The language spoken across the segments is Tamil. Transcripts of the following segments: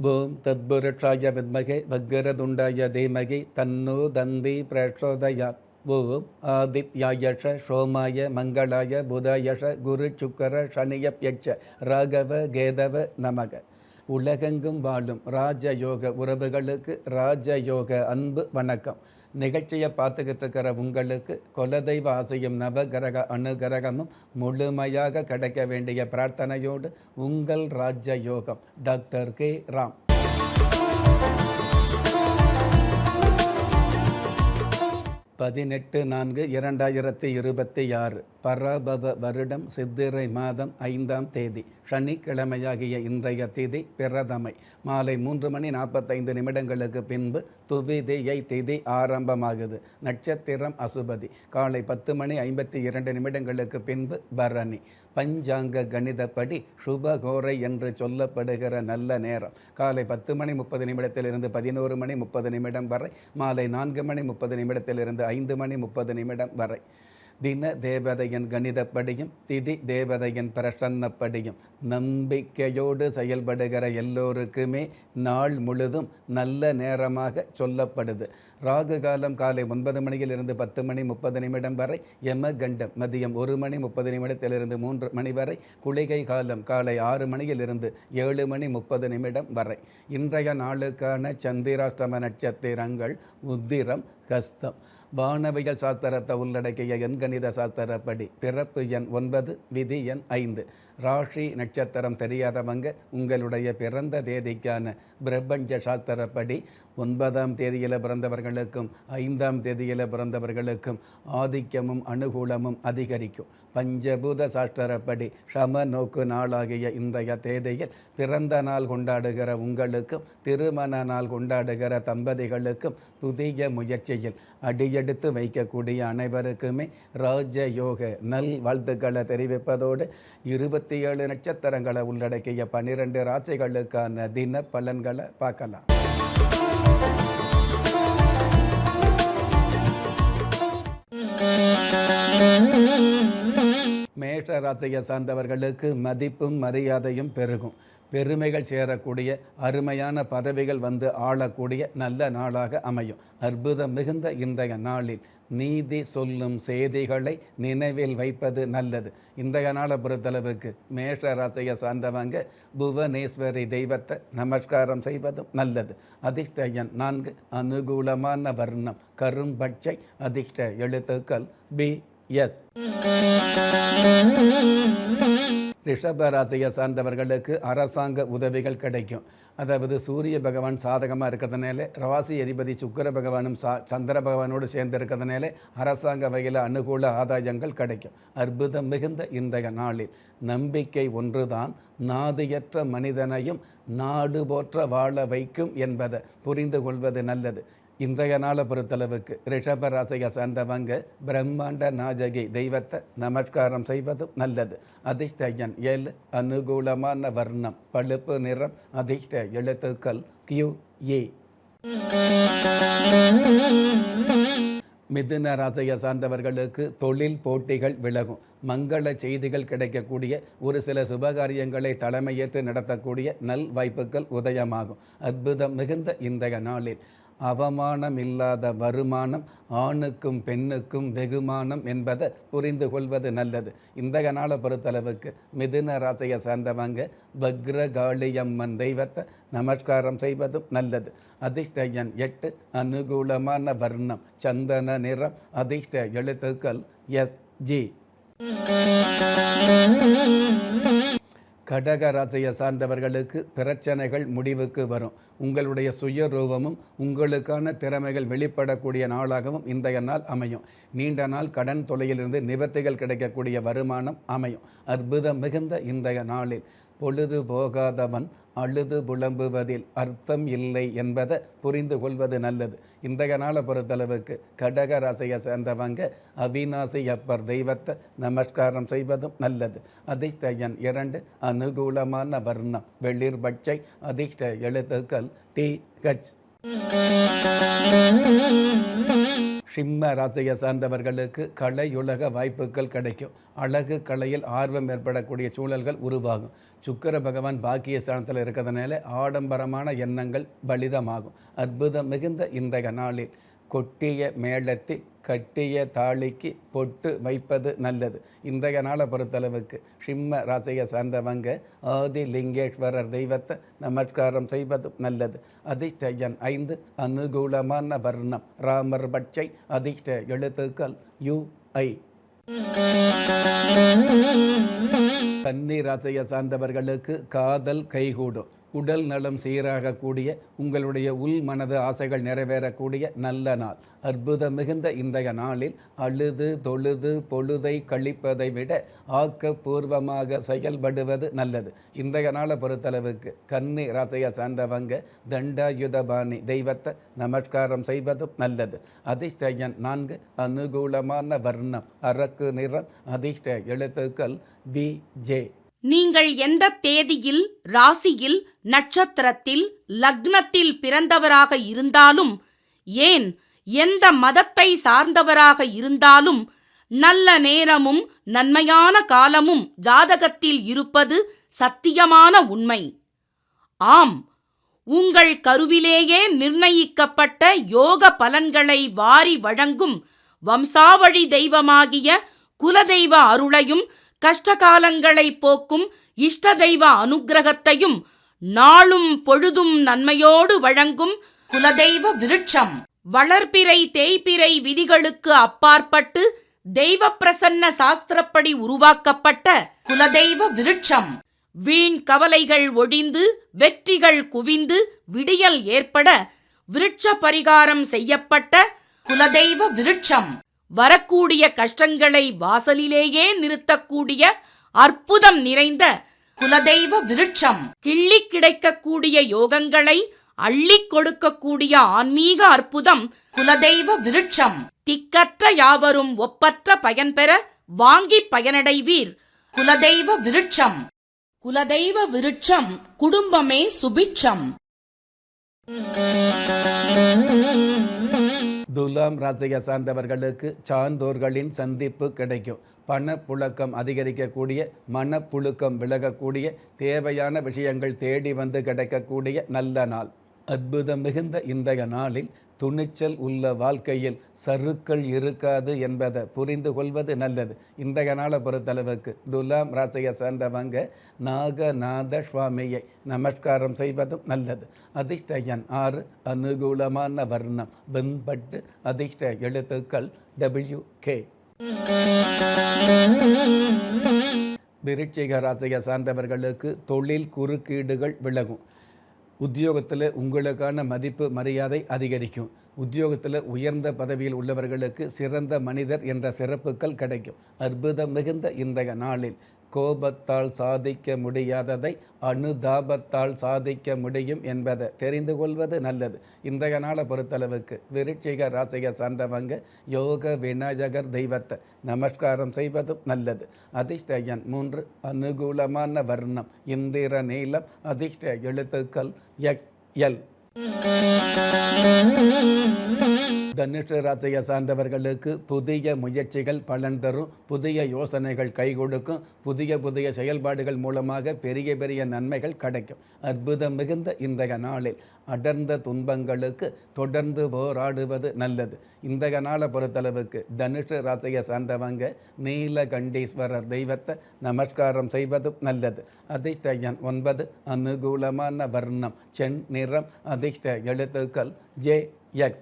ஓம் தத்புருஷாய வித்மகே வக்ரதுண்டாய தீமகி தன்னோ தந்தி பிரச்சோதயாத். ஓம் ஆதித்யாயஷ சோமாய மங்களாய புதாயஷ குரு சுக்கர சனியப்யட்ச ராகவ கேதவ நமக. உலகெங்கும் வாழும் ராஜயோக உறவுகளுக்கு ராஜயோக அன்பு வணக்கம். நிகழ்ச்சியை பார்த்துக்கிட்டு இருக்கிற உங்களுக்கு குலதெய்வ ஆசையும் நவகிரக அனுகிரகமும் முழுமையாக கிடைக்க வேண்டிய பிரார்த்தனையோடு உங்கள் ராஜயோகம் டாக்டர் கே ராம். பதினெட்டு 4/2026 பராபவ வருடம் சித்திரை மாதம் 5ஆம் தேதி சனிக்கிழமையாகிய இன்றைய திதி பிரதமை. மாலை 3:45 பின்பு துவிதியை திதி ஆரம்பமாகுது. நட்சத்திரம் அசுபதி. காலை 10:52 பின்பு பரணி. பஞ்சாங்க கணிதப்படி சுபகோரை என்று சொல்லப்படுகிற நல்ல நேரம் காலை 10:30 11:30 வரை, மாலை 4:30 5:30 வரை. தின தேவதையின் கணிதப்படியும் திதி தேவதையின் பிரசன்னப்படியும் நம்பிக்கையோடு செயல்படுகிற எல்லோருக்குமே நாள் முழுதும் நல்ல நேரமாக சொல்லப்படுது. ராகு காலம் காலை 9 10:30 வரை, யமகண்டம் மதியம் 1:30 3 வரை, குளிகை காலம் காலை 6 7:30 வரை. இன்றைய நாளுக்கான சந்திராஷ்டம நட்சத்திரங்கள் உத்திரம், ஹஸ்தம். வானவியல் சாஸ்திரத்தை உள்ளடக்கிய எண்கணித சாஸ்திரப்படி பிறப்பு எண் 9, விதி எண் 5. ராசி நட்சத்திரம் தெரியாதவங்க உங்களுடைய பிறந்த தேதிக்கான பிரபஞ்ச சாஸ்திரப்படி 9ஆம் தேதியில் பிறந்தவர்களுக்கும் 5ஆம் தேதியில் பிறந்தவர்களுக்கும் ஆதிக்கமும் அனுகூலமும் அதிகரிக்கும். பஞ்சபூத சாஸ்திரப்படி சம நோக்கு நாளாகிய இன்றைய தேதியில் பிறந்த நாள் கொண்டாடுகிற உங்களுக்கும் திருமண நாள் கொண்டாடுகிற தம்பதிகளுக்கும் புதிய முயற்சியில் அடியெடுத்து வைக்கக்கூடிய அனைவருக்குமே ராஜயோக நல் வாழ்த்துக்களை தெரிவிப்பதோடு 27 நட்சத்திரங்களை உள்ளடக்கிய 12 ராசிகளுக்கான தின பலன்களை பார்க்கலாம். மேஷ ராசியை சார்ந்தவர்களுக்கு மதிப்பும் மரியாதையும் பெருகும். பெருமைகள் சேரக்கூடிய அருமையான பதவிகள் வந்து ஆளக்கூடிய நல்ல நாளாக அமையும். அற்புதம் மிகுந்த இன்றைய நாளில் நீதி சொல்லும் செய்திகளை நினைவில் வைப்பது நல்லது. இன்றைய நாளை பொறுத்தளவுக்கு மேஷ ராசியை சார்ந்தவங்க புவனேஸ்வரி தெய்வத்தை நமஸ்காரம் செய்வதும் நல்லது. அதிர்ஷ்ட எண் 4. அனுகூலமான வர்ணம் கரும்பச்சை. அதிர்ஷ்ட எழுத்துக்கள் BS. ரிஷபராசியை சார்ந்தவர்களுக்கு அரசாங்க உதவிகள் கிடைக்கும். அதாவது சூரிய பகவான் சாதகமாக இருக்கிறதுனால, ராசி அதிபதி சுக்கிர பகவானும் சந்திர பகவானோடு சேர்ந்து இருக்கிறதுனால அரசாங்க வகையில் அனுகூல ஆதாயங்கள் கிடைக்கும். அற்புதம் மிகுந்த இன்றைய நாளில் நம்பிக்கை ஒன்றுதான் நாதியற்ற மனிதனையும் நாடு போற்ற வாழ வைக்கும் என்பதை புரிந்து கொள்வது நல்லது. இன்றைய நாளை பொறுத்தளவுக்கு ரிஷபராசியை சார்ந்தவங்க பிரம்மாண்ட நாயகி தெய்வத்தை நமஸ்காரம் செய்வதும் நல்லது. அதிர்ஷ்ட எண் 7. அனுகூலமான வர்ணம் பழுப்பு நிறம். அதிர்ஷ்ட எழுத்துக்கள் QE. மிதுன ராசியை சார்ந்தவர்களுக்கு தொழில் போட்டிகள் விலகும். மங்கள செய்திகள் கிடைக்கக்கூடிய ஒரு சில சுபகாரியங்களை தலைமையேற்று நடத்தக்கூடிய நல் வாய்ப்புகள் உதயமாகும். அற்புதம் மிகுந்த இன்றைய நாளில் அவமானம் இல்லாத வருமானம் ஆணுக்கும் பெண்ணுக்கும் வெகுமானம் என்பதை புரிந்து கொள்வது நல்லது. இன்றைய நாளை பொறுத்தளவுக்கு மிதுன ராசியை சார்ந்தவங்க வக்ரகாளியம்மன் தெய்வத்தை நமஸ்காரம் செய்வதும் நல்லது. அதிர்ஷ்ட எண் 8. அனுகூலமான வர்ணம் சந்தன நிறம். அதிர்ஷ்ட எழுத்துக்கள் SG. கடக ராசியை சார்ந்தவர்களுக்கு பிரச்சனைகள் முடிவுக்கு வரும். உங்களுடைய சுயரூபமும் உங்களுக்கான திறமைகள் வெளிப்படக்கூடிய நாளாகவும் இன்றைய நாள் அமையும். நீண்ட நாள் கடன் தொல்லையிலிருந்து நிவர்த்திகள் கிடைக்கக்கூடிய வருமானம் அமையும். அற்புதம் மிகுந்த இன்றைய நாளில் பொழுது போகாதவன் அழுது புலம்புவதில் அர்த்தம் இல்லை என்பதை புரிந்து கொள்வது நல்லது. இன்றைய நாளை பொறுத்தளவுக்கு கடக ராசியை சேர்ந்தவங்க அவிநாசி அப்பர் தெய்வத்தை நமஸ்காரம் செய்வதும் நல்லது. அதிர்ஷ்ட எண் 2. அனுகூலமான வர்ணம் வெளிர் பச்சை. அதிர்ஷ்ட எழுத்துக்கள் TH. சிம்ம ராசியை சார்ந்தவர்களுக்கு கலையுலக வாய்ப்புகள் கிடைக்கும். அழகு கலையில் ஆர்வம் ஏற்படக்கூடிய சூழல்கள் உருவாகும். சுக்கிர பகவான் பாக்கிய ஸ்தானத்தில் இருக்கிறதுனால ஆடம்பரமான எண்ணங்கள் பலிதமாகும். அற்புதம் மிகுந்த இன்றைய நாளில் கொட்டிய மேளத்தில் கட்டிய தாலிக்கு பொட்டு வைப்பது நல்லது. இன்றைய நாளை பொறுத்தளவுக்கு சிம்ம ராசியை சார்ந்தவங்க ஆதிலிங்கேஸ்வரர் தெய்வத்தை நமஸ்காரம் செய்வதும் நல்லது. அதிர்ஷ்ட எண் 5, அனுகூலமான வர்ணம் ராமர் பட்சை. அதிர்ஷ்ட எழுத்துக்கள் UI. கன்னி ராசியை சார்ந்தவர்களுக்கு காதல் கைகூடும். உடல் நலம் சீராகக்கூடிய, உங்களுடைய உள் மனது ஆசைகள் நிறைவேறக்கூடிய நல்ல நாள். அற்புதம் மிகுந்த இன்றைய நாளில் அழுது தொழுது பொழுதை கழிப்பதை விட ஆக்கப்பூர்வமாக செயல்படுவது நல்லது. இன்றைய நாளை பொறுத்தளவுக்கு கன்னி ராசியை சார்ந்தவங்க தண்டாயுதபாணி தெய்வத்தை நமஸ்காரம் செய்வதும் நல்லது. அதிர்ஷ்ட எண் 4, அனுகூலமான வர்ணம் அரக்கு நிறம். அதிர்ஷ்ட எழுத்துக்கள் VJ. நீங்கள் எந்த தேதியில், ராசியில், நட்சத்திரத்தில், லக்னத்தில் பிறந்தவராக இருந்தாலும், ஏன் எந்த மதத்தை சார்ந்தவராக இருந்தாலும், நல்ல நேரமும் நன்மையான காலமும் ஜாதகத்தில் இருப்பது சத்தியமான உண்மை. ஆம், உங்கள் கருவிலேயே நிர்ணயிக்கப்பட்ட யோக பலன்களை வாரி வழங்கும் வம்சாவழி தெய்வமாகிய குலதெய்வ அருளையும் கஷ்டகாலங்களை போக்கும் இஷ்ட தெய்வ அனுக்கிரகத்தையும் நாளும் பொழுதும் நன்மையோடு வழங்கும் குலதெய்வ விருட்சம். வளர்பிறை தேய்பிறை விதிகளுக்கு அப்பாற்பட்டு தெய்வ பிரசன்ன சாஸ்திரப்படி உருவாக்கப்பட்ட குலதெய்வ விருட்சம். வீண் கவலைகள் ஒழிந்து வெற்றிகள் குவிந்து விடியல் ஏற்பட விருட்ச பரிகாரம் செய்யப்பட்ட குலதெய்வ விருட்சம். வரக்கூடிய கஷ்டங்களை வாசலிலேயே நிறுத்தக்கூடிய அற்புதம் நிறைந்த குலதெய்வ விருட்சம். கிள்ளி கிடைக்கக்கூடிய யோகங்களை அள்ளி கொடுக்கக்கூடிய ஆன்மீக அற்புதம் குலதெய்வ விருட்சம். திக்கற்ற யாவரும் ஒப்பற்ற பயன்பெற வாங்கி பயனடைவீர். குலதெய்வ விருட்சம். குலதெய்வ விருட்சம் குடும்பமே சுபிட்சம். துலாம் ராசியை சார்ந்தவர்களுக்கு சான்றோர்களின் சந்திப்பு கிடைக்கும். பணப்புழக்கம் அதிகரிக்கக்கூடிய, மனப்புழுக்கம் விலகக்கூடிய, தேவையான விஷயங்கள் தேடி வந்து கிடைக்கக்கூடிய நல்ல நாள். அற்புதம் மிகுந்த இன்றைய நாளில் துணிச்சல் உள்ள வாழ்க்கையில் சறுக்கள் இருக்காது என்பதை புரிந்து கொள்வது நல்லது. இன்றைய நாளை பொறுத்தளவுக்கு துலாம் ராசியை சேர்ந்தவங்க நாகநாத சுவாமியை நமஸ்காரம் செய்வதும் நல்லது. அதிர்ஷ்ட எண் 6, அனுகூலமான வர்ணம் வெண்பட்டு. அதிர்ஷ்ட எழுத்துக்கள் WK. விருச்சிக ராசியை சார்ந்தவர்களுக்கு தொழில் குறுக்கீடுகள் விலகும். உத்தியோகத்தில் உங்களுக்கான மதிப்பு மரியாதை அதிகரிக்கும். உத்தியோகத்தில் உயர்ந்த பதவியில் உள்ளவர்களுக்கு சிறந்த மனிதர் என்ற சிறப்புகள் கிடைக்கும். அற்புதம் மிகுந்த இன்றைய நாளில் கோபத்தால் சாதிக்க முடியாததை அனுதாபத்தால் சாதிக்க முடியும் என்பதை தெரிந்து கொள்வது நல்லது. இன்றைய நாளை பொறுத்தளவுக்கு விருச்சிக ராசியை சார்ந்தவங்க யோக விநாயகர் தெய்வத்தை நமஸ்காரம் செய்வதும் நல்லது. அதிர்ஷ்ட எண் 3, அனுகூலமான வர்ணம் இந்திர நீலம். அதிர்ஷ்ட எழுத்துக்கள் XL. தனுஷ ராசியை சார்ந்தவர்களுக்கு புதிய முயற்சிகள் பலன் தரும். புதிய யோசனைகள் கை கொடுக்கும். புதிய செயல்பாடுகள் மூலமாக பெரிய பெரிய நன்மைகள் கிடைக்கும். அற்புதம் மிகுந்த இன்றைய நாளில் அடர்ந்த துன்பங்களுக்கு தொடர்ந்து போராடுவது நல்லது. இன்றைய நாளை பொறுத்தளவுக்கு தனுஷ ராசியை சார்ந்தவங்க நீலகண்டீஸ்வரர் தெய்வத்தை நமஸ்காரம் செய்வதும் நல்லது. அதிர்ஷ்ட எண் 9, அனுகூலமான வர்ணம் சென் நிறம். அதிர்ஷ்ட எழுத்துக்கள் JX.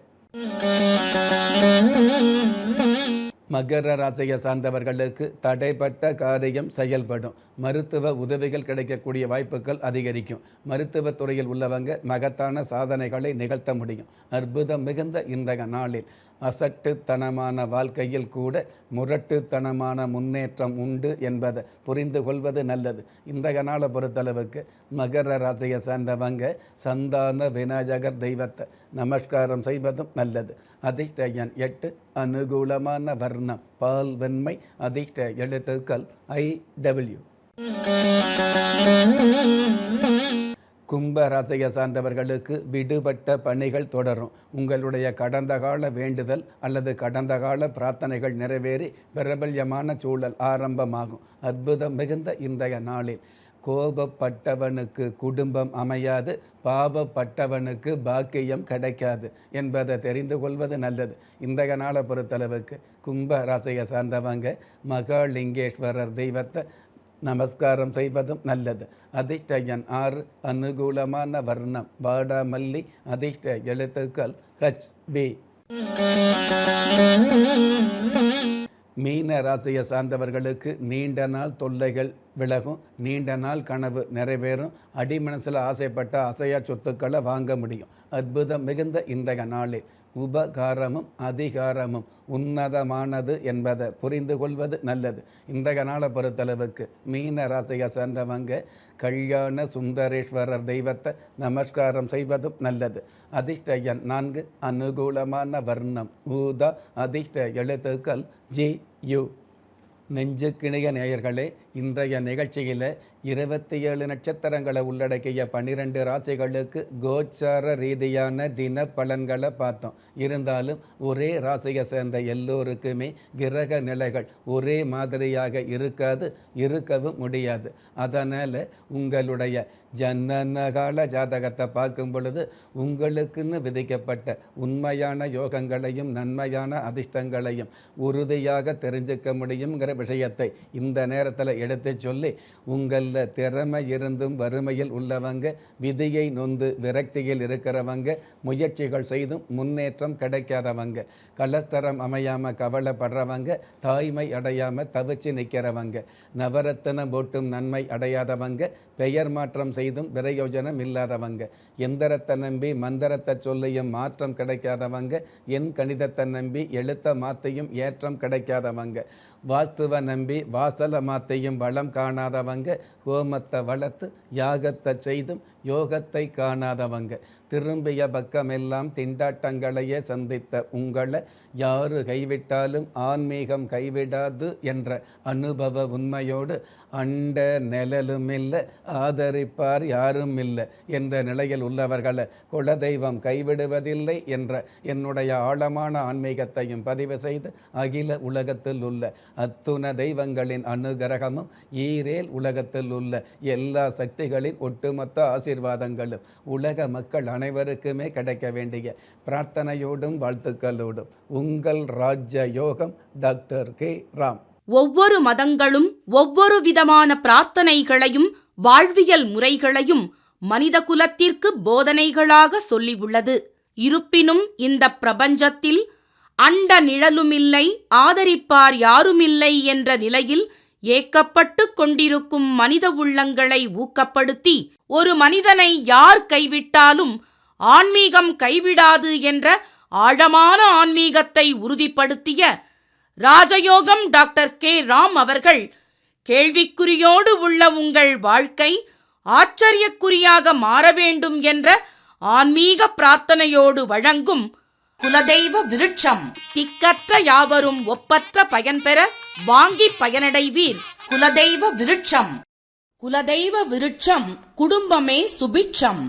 மகர ராசியை சார்ந்தவர்களுக்கு தடைப்பட்ட காரியம் செயல்படும். மருத்துவ உதவிகள் கிடைக்கக்கூடிய வாய்ப்புகள் அதிகரிக்கும். மருத்துவத் துறையில் உள்ளவங்க மகத்தான சாதனைகளை நிகழ்த்த முடியும். அற்புதம் மிகுந்த இன்றைய நாளில் அசட்டுத்தனமான வாழ்க்கையில் கூட முரட்டுத்தனமான முன்னேற்றம் உண்டு என்பதை புரிந்து கொள்வது நல்லது. இன்றைய நாளை பொறுத்தளவுக்கு மகர ராசியை சார்ந்தவங்க சந்தான விநாயகர் தெய்வத்தை நமஸ்காரம் செய்வதும் நல்லது. அதிர்ஷ்ட எண் 8, அனுகூலமான வர்ணம் பால் வெண்மை. அதிர்ஷ்ட எழுத்துக்கள் IW. கும்ப ராசியை சார்ந்தவர்களுக்கு விடுபட்ட பணிகள் தொடரும். உங்களுடைய கடந்த கால வேண்டுதல் அல்லது கடந்த கால பிரார்த்தனைகள் நிறைவேறி பிரபல்யமான சூழல் ஆரம்பமாகும். அற்புதம் மிகுந்த இன்றைய நாளில் கோபப்பட்டவனுக்கு குடும்பம் அமையாது, பாவப்பட்டவனுக்கு பாக்கியம் கிடைக்காது என்பதை தெரிந்து கொள்வது நல்லது. இன்றைய நாளை பொறுத்தளவுக்கு கும்ப ராசியை சார்ந்தவங்க மகாலிங்கேஸ்வரர் தெய்வத்தை நமஸ்காரம் செய்வதும் நல்லது. அதிர்ஷ்ட எண் 6, அனுகூலமான வர்ணம் வாடாமல்லி, அதிர்ஷ்ட எழுத்துக்கள் HB. மீன ராசியை சார்ந்தவர்களுக்கு நீண்ட நாள் தொல்லைகள் விலகும், நீண்ட நாள் கனவு நிறைவேறும், அடிமனசில் ஆசைப்பட்ட அசையா சொத்துக்களை வாங்க முடியும். அற்புதம் மிகுந்த இன்றைய நாளில் உபகாரமும் அதிகாரமும் உன்னதமானது என்பதை புரிந்து கொள்வது நல்லது. இன்றைய நாளை பொறுத்தளவுக்கு மீன ராசியை சேர்ந்தவங்க கல்யாண சுந்தரேஸ்வரர் தெய்வத்தை நமஸ்காரம் செய்வதும் நல்லது. அதிர்ஷ்ட எண் 4, அனுகூலமான வர்ணம் ஊதா, அதிர்ஷ்ட எழுத்துக்கள் GU. நெஞ்சுக்கிணைய நேயர்களே, இன்றைய நிகழ்ச்சியில் 27 நட்சத்திரங்களை உள்ளடக்கிய 12 ராசிகளுக்கு கோச்சார ரீதியான தின பலன்களை பார்த்தோம். இருந்தாலும் ஒரே ராசியை சேர்ந்த எல்லோருக்குமே கிரக நிலைகள் ஒரே மாதிரியாக இருக்கவும் முடியாது. அதனால் உங்களுடைய ஜனனகால ஜாதகத்தை பார்க்கும் பொழுது உங்களுக்குன்னு விதிக்கப்பட்ட உண்மையான யோகங்களையும் நன்மையான அதிர்ஷ்டங்களையும் உறுதியாக தெரிஞ்சுக்க முடியுங்கிற விஷயத்தை இந்த நேரத்தில் எடுத்து சொல்லி, உங்களில் திறமை இருந்தும் வறுமையில் உள்ளவங்க, விதியை நொந்து விரக்தியில் இருக்கிறவங்க, முயற்சிகள் செய்தும் முன்னேற்றம் கிடைக்காதவங்க, கலஸ்தரம் அமையாமல் கவலைப்படுறவங்க, தாய்மை அடையாமல் தவிச்சு நிற்கிறவங்க, நவரத்தனம் போட்டும் நன்மை அடையாதவங்க, பெயர் மாற்றம் செய்தும் பிரயோஜனம் இல்லாதவங்க, எந்திரத்தை நம்பி மந்திரத்தை சொல்லியும் மாற்றம் கிடைக்காதவங்க, என் கணிதத்தை நம்பி எழுத்த மாத்தையும் ஏற்றம் கிடைக்காதவங்க, வாஸ்துவை நம்பி வாசலை மாத்தையும் வளம் காணாதவங்க, ஹோமத்தை வளர்த்து யாகத்தை செய்தும் யோகத்தை காணாதவங்க, திரும்பிய பக்கமெல்லாம் திண்டாட்டங்களையே சந்தித்த உங்களை யாரு கைவிட்டாலும் ஆன்மீகம் கைவிடாது என்ற அனுபவ உண்மையோடு அண்ட நிழலும் இல்லை, ஆதரிப்பார் யாரும் இல்லை என்ற நிலையில் உள்ளவர்களை குலதெய்வம் கைவிடுவதில்லை என்ற என்னுடைய ஆழமான ஆன்மீகத்தையும் பதிவு செய்து, அகில உலகத்தில் உள்ள அத்துண தெய்வங்களின் அனுகிரகமும் ஈரேல் உலகத்தில் உள்ள எல்லா சக்திகளின் ஒட்டுமொத்த ஆசீர்வாதங்களும் உலக மக்கள் அனைவருக்குமே கிடைக்க வேண்டிய பிரார்த்தனையோடும் வாழ்த்துக்களோடும் உங்கள் ராஜ்ய யோகம் டாக்டர் கே. ராம். ஒவ்வொரு மதங்களும் ஒவ்வொரு விதமான பிரார்த்தனைகளையும் வாழ்வியல் முறைகளையும் மனித குலத்திற்கு போதனைகளாக சொல்லியுள்ளது. இருப்பினும் இந்த பிரபஞ்சத்தில் அண்ட நிழலுமில்லை, ஆதரிப்பார் யாருமில்லை என்ற நிலையில் ஏக்கப்பட்டு கொண்டிருக்கும் மனித உள்ளங்களை ஊக்கப்படுத்தி, ஒரு மனிதனை யார் கைவிட்டாலும் ஆன்மீகம் கைவிடாது என்ற ஆழமான ஆன்மீகத்தை உறுதிப்படுத்திய ராஜயோகம் டாக்டர் கே. ராம் அவர்கள், கேள்விக்குறியோடு உள்ள உங்கள் வாழ்க்கை ஆச்சரியக்குறியாக மாற வேண்டும் என்ற ஆன்மீக பிரார்த்தனையோடு வழங்கும் குலதெய்வ விருட்சம். திக்கற்ற யாவரும் ஒப்பற்ற பயன்பெற வாங்கி பயனடைவீர். குலதெய்வ விருட்சம். குலதெய்வ விருட்சம், குடும்பமே சுபிட்சம்.